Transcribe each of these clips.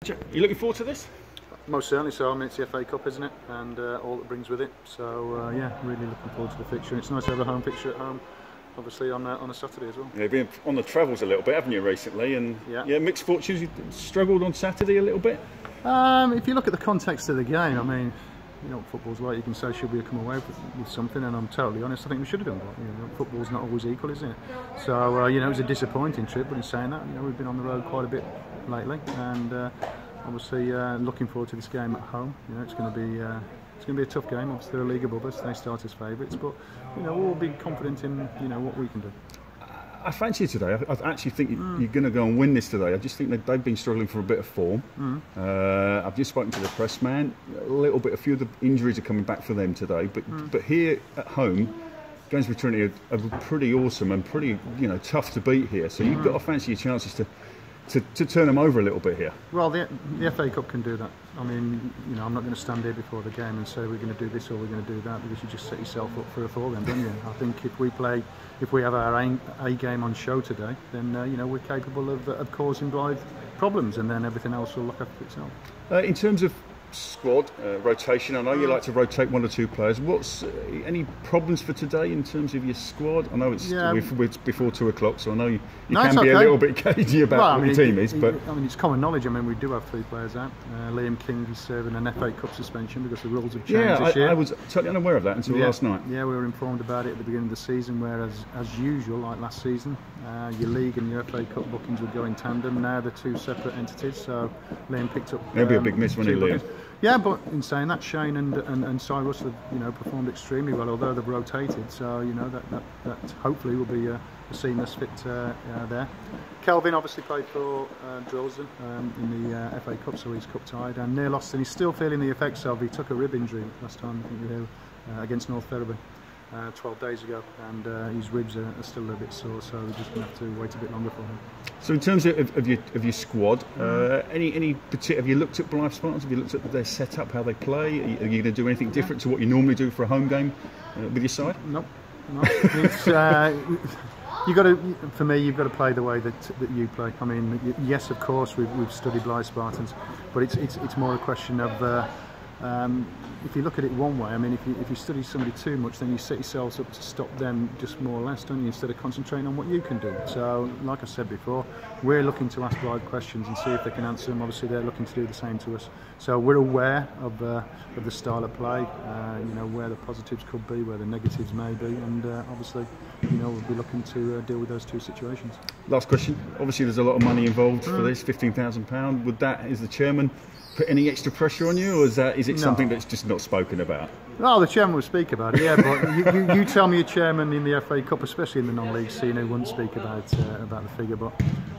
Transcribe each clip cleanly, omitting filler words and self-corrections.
You looking forward to this? Most certainly so. I mean, it's the FA Cup, isn't it? And all that brings with it. So yeah, really looking forward to the fixture. It's nice to have a home fixture at home, obviously on a Saturday as well. Yeah, you've been on the travels a little bit, haven't you, recently? And yeah, mixed fortunes. You struggled on Saturday a little bit. If you look at the context of the game, I mean, you know what football's like. You can say, should we have come away with something? And I'm totally honest, I think we should have done that. You know, football's not always equal, is it? So you know, it was a disappointing trip. But in saying that, you know, we've been on the road quite a bit lately, and obviously looking forward to this game at home. You know, it's going to be a tough game. Obviously, they're a league above us. They start as favourites, but you know, we'll be confident in what we can do. I fancy you today. I actually think you're going to go and win this today. I just think that they've been struggling for a bit of form. I've just spoken to the press man. A few of the injuries are coming back for them today. But here at home, Gainsborough Trinity are pretty awesome and pretty tough to beat here. So you've got to fancy your chances to turn them over a little bit here. Well, the FA Cup can do that. I mean, I'm not going to stand here before the game and say we're going to do this or we're going to do that, because you just set yourself up for a fall then, don't you? I think if we have our A game on show today, then we're capable of causing Blyth problems, and then everything else will look after itself. In terms of squad rotation, I know you like to rotate one or two players. What's any problems for today in terms of your squad? I know it's before 2 o'clock, so I know you can be a little bit cagey about what your team is. But I mean, it's common knowledge. I mean, we do have 3 players out. Liam King is serving an FA Cup suspension because the rules have changed this year. I was totally unaware of that until last night. Yeah, we were informed about it at the beginning of the season, whereas as usual, like last season, your league and your FA Cup bookings would go in tandem. Now they're 2 separate entities, so Liam picked up. There'll be a big miss when he leaves. Yeah, but in saying that, Shane and Cyrus have performed extremely well, although they've rotated. So that hopefully will be a seamless fit there. Kelvin obviously played for Drolsden in the FA Cup, so he's cup tied. And Neil Austin, he's still feeling the effects of. He took a rib injury last time I think we were here against North Ferriby 12 days ago, and his ribs are still a little bit sore, so we're just going to have to wait a bit longer for him. So in terms of your squad, any particular, have you looked at Blyth Spartans? Have you looked at their setup, how they play? Are you going to do anything different to what you normally do for a home game with your side? No. It's for me, you've got to play the way that you play. I mean, yes, of course, we've studied Blyth Spartans, but it's more a question of. If you look at it one way, I mean, if you study somebody too much, then you set yourselves up to stop them just more or less, don't you, instead of concentrating on what you can do. So, like I said before, we're looking to ask Blyth questions and see if they can answer them. Obviously, they're looking to do the same to us. So we're aware of the style of play, where the positives could be, where the negatives may be, and obviously, we'll be looking to deal with those 2 situations. Last question. Obviously, there's a lot of money involved for this, £15,000. Would that, as the chairman, put any extra pressure on you, or is it something that's just not spoken about? No, the chairman will speak about it, yeah, but you tell me a chairman in the FA Cup, especially in the non-league scene, who wouldn't speak about the figure. But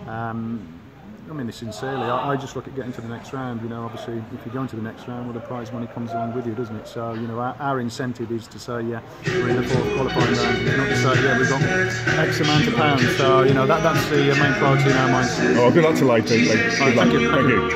I mean this sincerely, I just look at getting to the next round. Obviously, if you go into the next round, well, the prize money comes along with you, doesn't it? So, our incentive is to say, yeah, we're in the 4th qualifying round. It's not to say, yeah, we've got X amount of pounds. So, that's the main priority in our minds. Oh, good luck to Blyth. Good luck. Thank you.